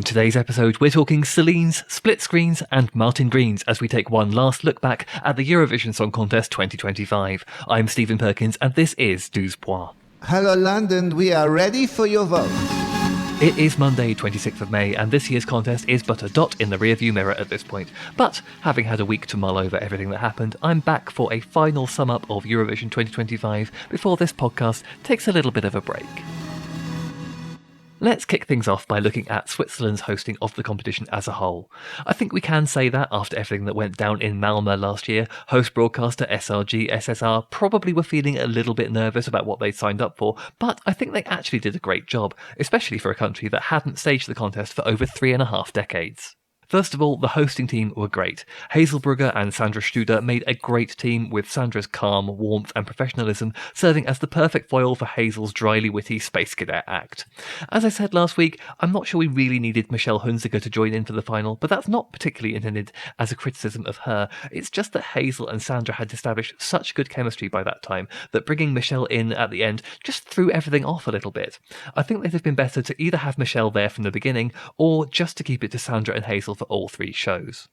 On today's episode, we're talking Celine's, split screens and Martin Green's as we take one last look back at the Eurovision Song Contest 2025. I'm Stephen Perkins and this is Douze Points. Hello London, we are ready for your vote. It is Monday, 26th of May, and this year's contest is but a dot in the rearview mirror at this point. But, having had a week to mull over everything that happened, I'm back for a final sum-up of Eurovision 2025 before this podcast takes a little bit of a break. Let's kick things off by looking at Switzerland's hosting of the competition as a whole. I think we can say that after everything that went down in Malmo last year, host broadcaster SRG SSR probably were feeling a little bit nervous about what they'd signed up for, but I think they actually did a great job, especially for a country that hadn't staged the contest for over 3.5 decades. First of all, the hosting team were great. Hazel Brugger and Sandra Studer made a great team, with Sandra's calm, warmth and professionalism serving as the perfect foil for Hazel's dryly witty Space Cadet act. As I said last week, I'm not sure we really needed Michelle Hunziker to join in for the final, but that's not particularly intended as a criticism of her. It's just that Hazel and Sandra had established such good chemistry by that time that bringing Michelle in at the end just threw everything off a little bit. I think they'd have been better to either have Michelle there from the beginning, or just to keep it to Sandra and Hazel for all three shows.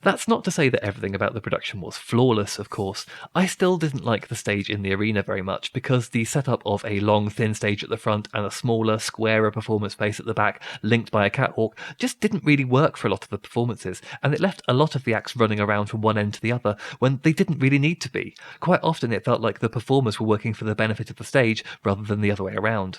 That's not to say that everything about the production was flawless, of course. I still didn't like the stage in the arena very much because the setup of a long, thin stage at the front and a smaller, squarer performance space at the back linked by a catwalk just didn't really work for a lot of the performances, and it left a lot of the acts running around from one end to the other when they didn't really need to be. Quite often it felt like the performers were working for the benefit of the stage rather than the other way around.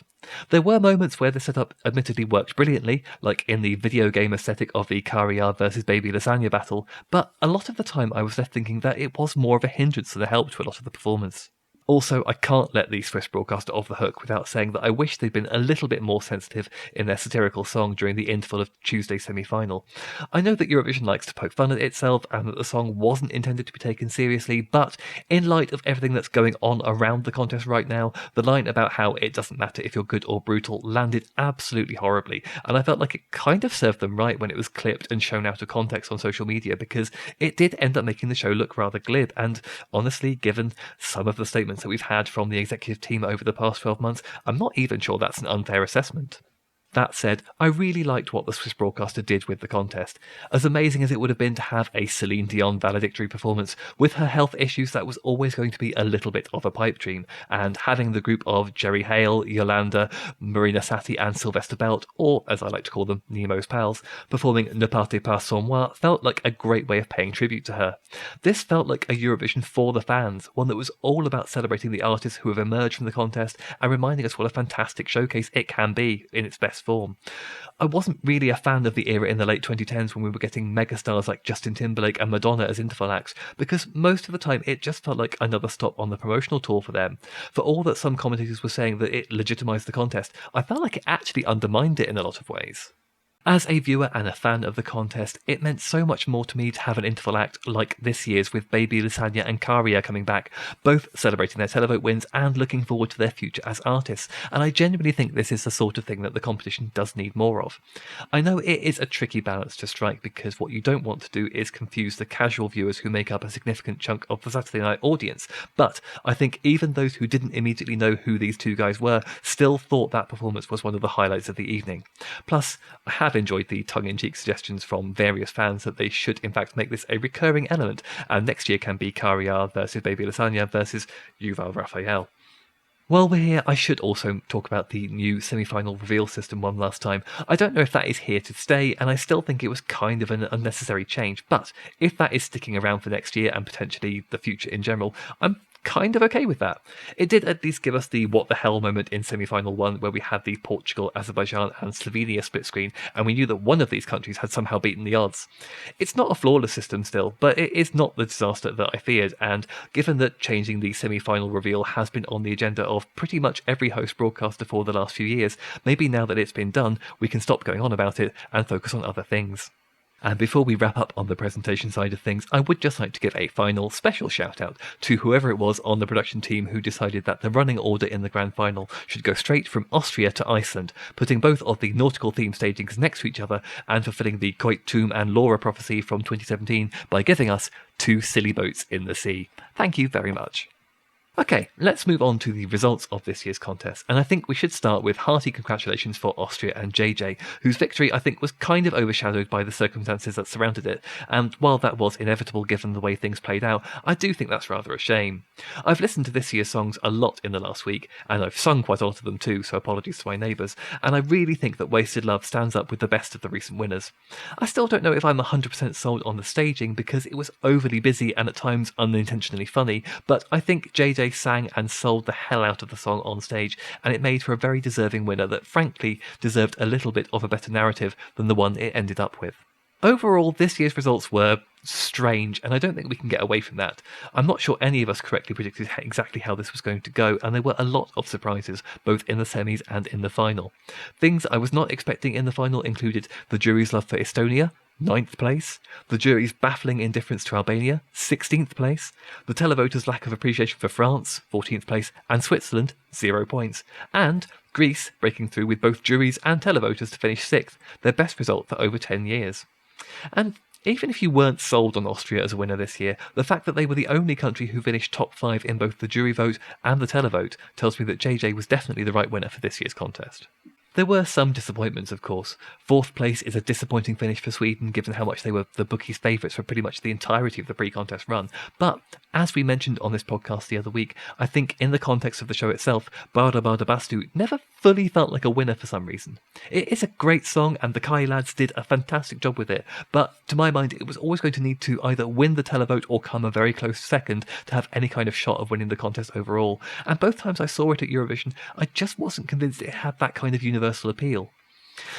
There were moments where the setup admittedly worked brilliantly, like in the video game aesthetic of the Kariya versus Baby Lasagna battle, but a lot of the time I was left thinking that it was more of a hindrance than a help to a lot of the performance. Also, I can't let the Swiss broadcaster off the hook without saying that I wish they'd been a little bit more sensitive in their satirical song during the interval of Tuesday's semi-final. I know that Eurovision likes to poke fun at itself and that the song wasn't intended to be taken seriously, but in light of everything that's going on around the contest right now, the line about how it doesn't matter if you're good or brutal landed absolutely horribly, and I felt like it kind of served them right when it was clipped and shown out of context on social media, because it did end up making the show look rather glib, and honestly, given some of the statements that we've had from the executive team over the past 12 months, I'm not even sure that's an unfair assessment. That said, I really liked what the Swiss broadcaster did with the contest. As amazing as it would have been to have a Celine Dion valedictory performance, with her health issues that was always going to be a little bit of a pipe dream, and having the group of Jerry Hale, Yolanda, Marina Satti and Sylvester Belt, or as I like to call them, Nemo's pals, performing Ne partez pas sans moi felt like a great way of paying tribute to her. This felt like a Eurovision for the fans, one that was all about celebrating the artists who have emerged from the contest and reminding us what a fantastic showcase it can be in its best form. I wasn't really a fan of the era in the late 2010s when we were getting megastars like Justin Timberlake and Madonna as interval acts, because most of the time it just felt like another stop on the promotional tour for them. For all that some commentators were saying that it legitimised the contest, I felt like it actually undermined it in a lot of ways. As a viewer and a fan of the contest, it meant so much more to me to have an interval act like this year's with Baby Lasagna and Kariya coming back, both celebrating their televote wins and looking forward to their future as artists, and I genuinely think this is the sort of thing that the competition does need more of. I know it is a tricky balance to strike, because what you don't want to do is confuse the casual viewers who make up a significant chunk of the Saturday night audience, but I think even those who didn't immediately know who these two guys were still thought that performance was one of the highlights of the evening. Plus, I have enjoyed the tongue-in-cheek suggestions from various fans that they should in fact make this a recurring element, and next year can be Kariya versus Baby Lasagna versus Yuval Raphael. While we're here, I should also talk about the new semi-final reveal system one last time. I don't know if that is here to stay, and I still think it was kind of an unnecessary change, but if that is sticking around for next year and potentially the future in general, I'm kind of okay with that. It did at least give us the what the hell moment in semi-final 1, where we had the Portugal, Azerbaijan and Slovenia split screen, and we knew that one of these countries had somehow beaten the odds. It's not a flawless system still, but it is not the disaster that I feared, and given that changing the semi-final reveal has been on the agenda of pretty much every host broadcaster for the last few years, maybe now that it's been done, we can stop going on about it and focus on other things. And before we wrap up on the presentation side of things, I would just like to give a final special shout out to whoever it was on the production team who decided that the running order in the grand final should go straight from Austria to Iceland, putting both of the nautical theme stagings next to each other and fulfilling the Coit Tomb and Laura prophecy from 2017 by giving us 2 silly boats in the sea. Thank you very much. Okay, let's move on to the results of this year's contest, and I think we should start with hearty congratulations for Austria and JJ, whose victory I think was kind of overshadowed by the circumstances that surrounded it, and while that was inevitable given the way things played out, I do think that's rather a shame. I've listened to this year's songs a lot in the last week, and I've sung quite a lot of them too, so apologies to my neighbours, and I really think that Wasted Love stands up with the best of the recent winners. I still don't know if I'm 100% sold on the staging because it was overly busy and at times unintentionally funny, but I think JJ sang and sold the hell out of the song on stage, and it made for a very deserving winner that frankly deserved a little bit of a better narrative than the one it ended up with. Overall, this year's results were strange, and I don't think we can get away from that. I'm not sure any of us correctly predicted exactly how this was going to go, and there were a lot of surprises, both in the semis and in the final. Things I was not expecting in the final included the jury's love for Estonia, 9th place, the jury's baffling indifference to Albania, 16th place, the televoters' lack of appreciation for France, 14th place, and Switzerland, 0 points, and Greece breaking through with both juries and televoters to finish 6th, their best result for over 10 years. And even if you weren't sold on Austria as a winner this year, the fact that they were the only country who finished top 5 in both the jury vote and the televote tells me that JJ was definitely the right winner for this year's contest. There were some disappointments, of course. 4th place is a disappointing finish for Sweden, given how much they were the bookies' favourites for pretty much the entirety of the pre-contest run. But, as we mentioned on this podcast the other week, I think in the context of the show itself, Bada Bada Bastu never fully felt like a winner for some reason. It is a great song, and the Kai lads did a fantastic job with it, but to my mind, it was always going to need to either win the televote or come a very close second to have any kind of shot of winning the contest overall. And both times I saw it at Eurovision, I just wasn't convinced it had that kind of universal appeal.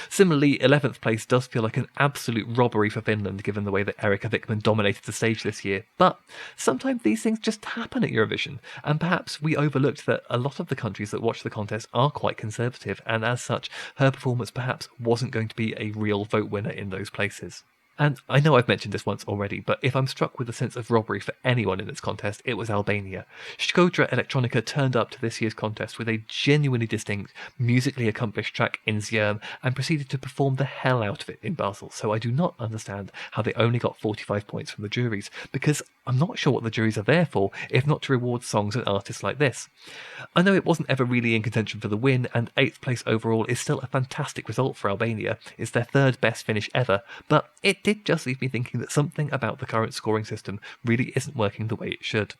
Similarly, 11th place does feel like an absolute robbery for Finland given the way that Erika Vikman dominated the stage this year, but sometimes these things just happen at Eurovision, and perhaps we overlooked that a lot of the countries that watch the contest are quite conservative, and as such, her performance perhaps wasn't going to be a real vote winner in those places. And I know I've mentioned this once already, but if I'm struck with a sense of robbery for anyone in this contest, it was Albania. Škodra Electronica turned up to this year's contest with a genuinely distinct, musically accomplished track in Zjerm and proceeded to perform the hell out of it in Basel, so I do not understand how they only got 45 points from the juries, because I'm not sure what the juries are there for, if not to reward songs and artists like this. I know it wasn't ever really in contention for the win, and 8th place overall is still a fantastic result for Albania. It's their 3rd best finish ever, but it did just leave me thinking that something about the current scoring system really isn't working the way it should.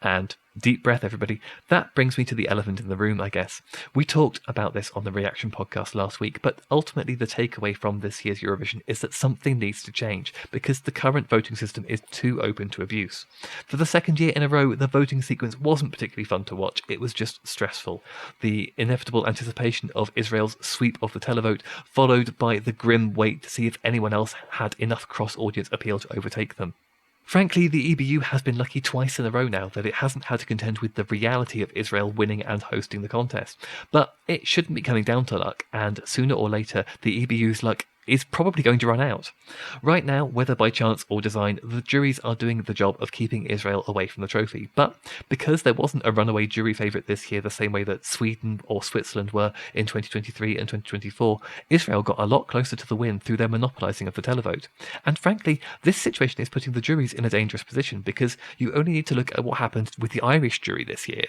And deep breath, everybody. That brings me to the elephant in the room, I guess. We talked about this on the Reaction podcast last week, but ultimately the takeaway from this year's Eurovision is that something needs to change because the current voting system is too open to abuse. For the 2nd year in a row, the voting sequence wasn't particularly fun to watch. It was just stressful. The inevitable anticipation of Israel's sweep of the televote, followed by the grim wait to see if anyone else had enough cross-audience appeal to overtake them. Frankly, the EBU has been lucky twice in a row now that it hasn't had to contend with the reality of Israel winning and hosting the contest. But it shouldn't be coming down to luck, and sooner or later, the EBU's luck is probably going to run out. Right now, whether by chance or design, the juries are doing the job of keeping Israel away from the trophy. But because there wasn't a runaway jury favourite this year the same way that Sweden or Switzerland were in 2023 and 2024, Israel got a lot closer to the win through their monopolising of the televote. And frankly, this situation is putting the juries in a dangerous position because you only need to look at what happened with the Irish jury this year.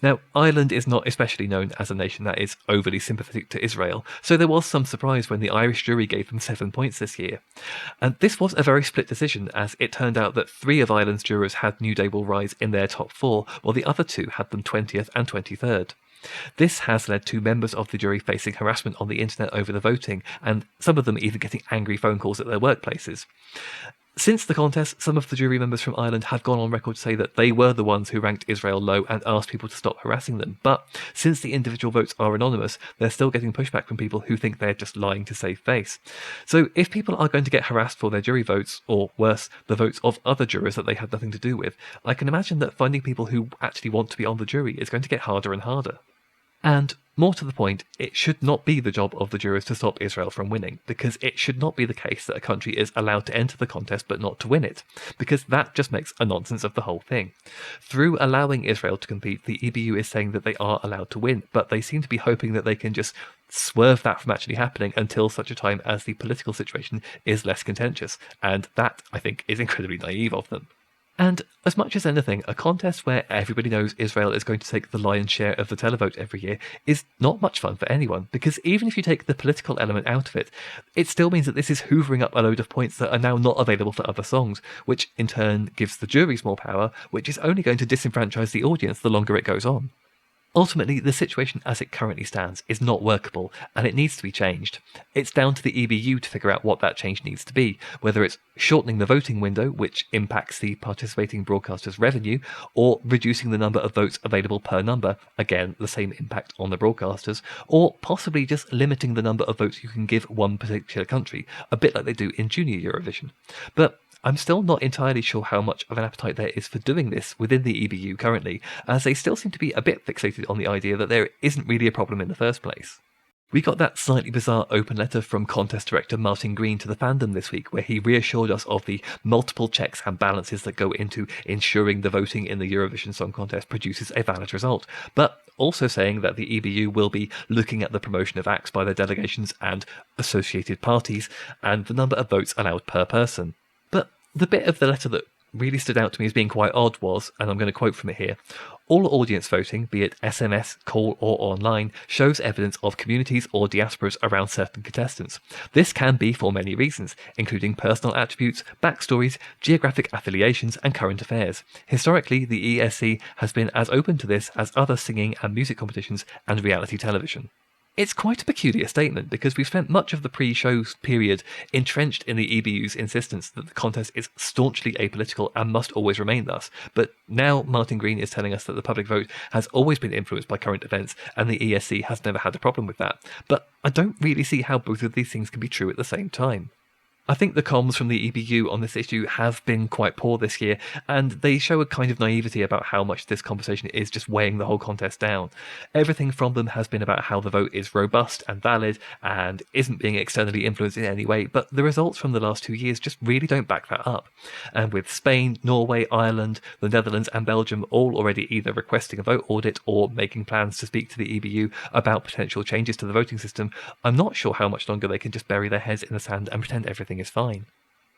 Now, Ireland is not especially known as a nation that is overly sympathetic to Israel, so there was some surprise when the Irish jury gave them 7 points this year. And this was a very split decision, as it turned out that 3 of Ireland's jurors had New Day Will Rise in their top 4, while the other 2 had them 20th and 23rd. This has led to members of the jury facing harassment on the internet over the voting, and some of them even getting angry phone calls at their workplaces. Since the contest, some of the jury members from Ireland have gone on record to say that they were the ones who ranked Israel low and asked people to stop harassing them. But since the individual votes are anonymous, they're still getting pushback from people who think they're just lying to save face. So if people are going to get harassed for their jury votes, or worse, the votes of other jurors that they had nothing to do with, I can imagine that finding people who actually want to be on the jury is going to get harder and harder. And more to the point, it should not be the job of the jurors to stop Israel from winning, because it should not be the case that a country is allowed to enter the contest but not to win it, because that just makes a nonsense of the whole thing. Through allowing Israel to compete, the EBU is saying that they are allowed to win, but they seem to be hoping that they can just swerve that from actually happening until such a time as the political situation is less contentious, and that, I think, is incredibly naive of them. And as much as anything, a contest where everybody knows Israel is going to take the lion's share of the televote every year is not much fun for anyone, because even if you take the political element out of it, it still means that this is hoovering up a load of points that are now not available for other songs, which in turn gives the juries more power, which is only going to disenfranchise the audience the longer it goes on. Ultimately, the situation as it currently stands is not workable, and it needs to be changed. It's down to the EBU to figure out what that change needs to be, whether it's shortening the voting window, which impacts the participating broadcaster's revenue, or reducing the number of votes available per number, again, the same impact on the broadcasters, or possibly just limiting the number of votes you can give one particular country, a bit like they do in Junior Eurovision. But I'm still not entirely sure how much of an appetite there is for doing this within the EBU currently, as they still seem to be a bit fixated on the idea that there isn't really a problem in the first place. We got that slightly bizarre open letter from contest director Martin Green to the fandom this week, where he reassured us of the multiple checks and balances that go into ensuring the voting in the Eurovision Song Contest produces a valid result, but also saying that the EBU will be looking at the promotion of acts by their delegations and associated parties, and the number of votes allowed per person. But the bit of the letter that really stood out to me as being quite odd was, and I'm going to quote from it here, all audience voting, be it SMS, call or online, shows evidence of communities or diasporas around certain contestants. This can be for many reasons, including personal attributes, backstories, geographic affiliations and current affairs. Historically, the ESC has been as open to this as other singing and music competitions and reality television. It's quite a peculiar statement, because we've spent much of the pre-show period entrenched in the EBU's insistence that the contest is staunchly apolitical and must always remain thus, but now Martin Green is telling us that the public vote has always been influenced by current events and the ESC has never had a problem with that. But I don't really see how both of these things can be true at the same time. I think the comms from the EBU on this issue have been quite poor this year, and they show a kind of naivety about how much this conversation is just weighing the whole contest down. Everything from them has been about how the vote is robust and valid and isn't being externally influenced in any way, but the results from the last 2 years just really don't back that up. And with Spain, Norway, Ireland, the Netherlands and Belgium all already either requesting a vote audit or making plans to speak to the EBU about potential changes to the voting system, I'm not sure how much longer they can just bury their heads in the sand and pretend everything is fine.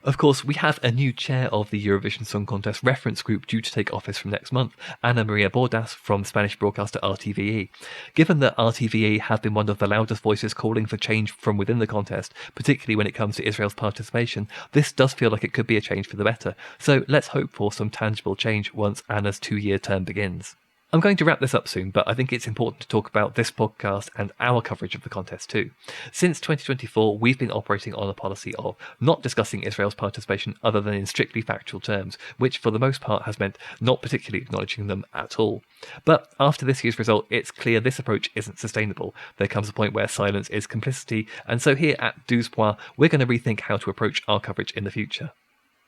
Of course, we have a new chair of the Eurovision Song Contest reference group due to take office from next month, Ana Maria Bordas from Spanish broadcaster RTVE. Given that RTVE have been one of the loudest voices calling for change from within the contest, particularly when it comes to Israel's participation, this does feel like it could be a change for the better, so let's hope for some tangible change once Anna's 2-year term begins. I'm going to wrap this up soon, but I think it's important to talk about this podcast and our coverage of the contest too. Since 2024, we've been operating on a policy of not discussing Israel's participation other than in strictly factual terms, which for the most part has meant not particularly acknowledging them at all. But after this year's result, it's clear this approach isn't sustainable. There comes a point where silence is complicity, and so here at Douze Points, we're going to rethink how to approach our coverage in the future.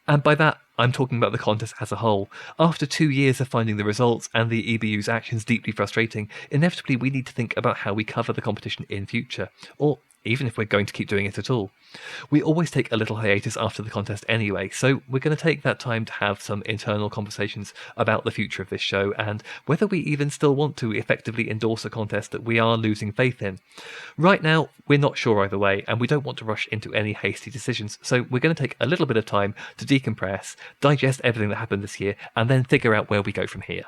And by that, I'm talking about the contest as a whole. After 2 years of finding the results and the EBU's actions deeply frustrating, inevitably we need to think about how we cover the competition in future, or even if we're going to keep doing it at all. We always take a little hiatus after the contest anyway, so we're going to take that time to have some internal conversations about the future of this show and whether we even still want to effectively endorse a contest that we are losing faith in. Right now, we're not sure either way, and we don't want to rush into any hasty decisions, so we're going to take a little bit of time to decompress, digest everything that happened this year, and then figure out where we go from here.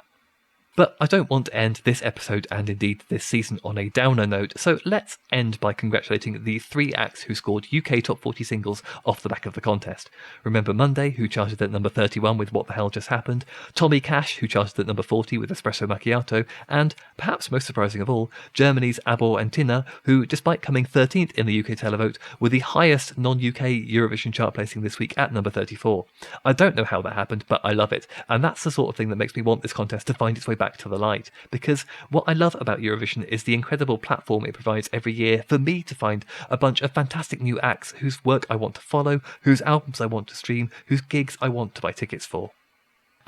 But I don't want to end this episode and indeed this season on a downer note, so let's end by congratulating the 3 acts who scored UK Top 40 singles off the back of the contest. Remember Monday, who charted at number 31 with What the Hell Just Happened, Tommy Cash, who charted at number 40 with Espresso Macchiato, and, perhaps most surprising of all, Germany's Abor and Tina, who, despite coming 13th in the UK televote, were the highest non-UK Eurovision chart placing this week at number 34. I don't know how that happened, but I love it, and that's the sort of thing that makes me want this contest to find its way back to the light, because what I love about Eurovision is the incredible platform it provides every year for me to find a bunch of fantastic new acts whose work I want to follow, whose albums I want to stream, whose gigs I want to buy tickets for.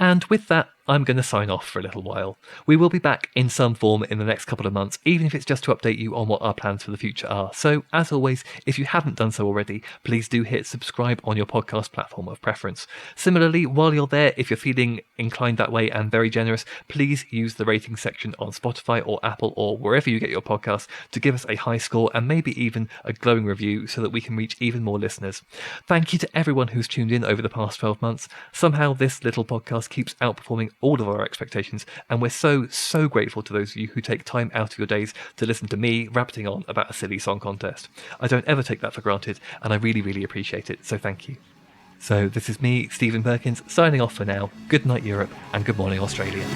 And with that, I'm going to sign off for a little while. We will be back in some form in the next couple of months, even if it's just to update you on what our plans for the future are. So, as always, if you haven't done so already, please do hit subscribe on your podcast platform of preference. Similarly, while you're there, if you're feeling inclined that way and very generous, please use the rating section on Spotify or Apple or wherever you get your podcasts to give us a high score and maybe even a glowing review so that we can reach even more listeners. Thank you to everyone who's tuned in over the past 12 months. Somehow this little podcast keeps outperforming all of our expectations, and we're so grateful to those of you who take time out of your days to listen to me rabbiting on about a silly song contest. I don't ever take that for granted, and I really appreciate it, so thank you. So this is me, Stephen Perkins, signing off for now. Good night, Europe, and good morning, Australia.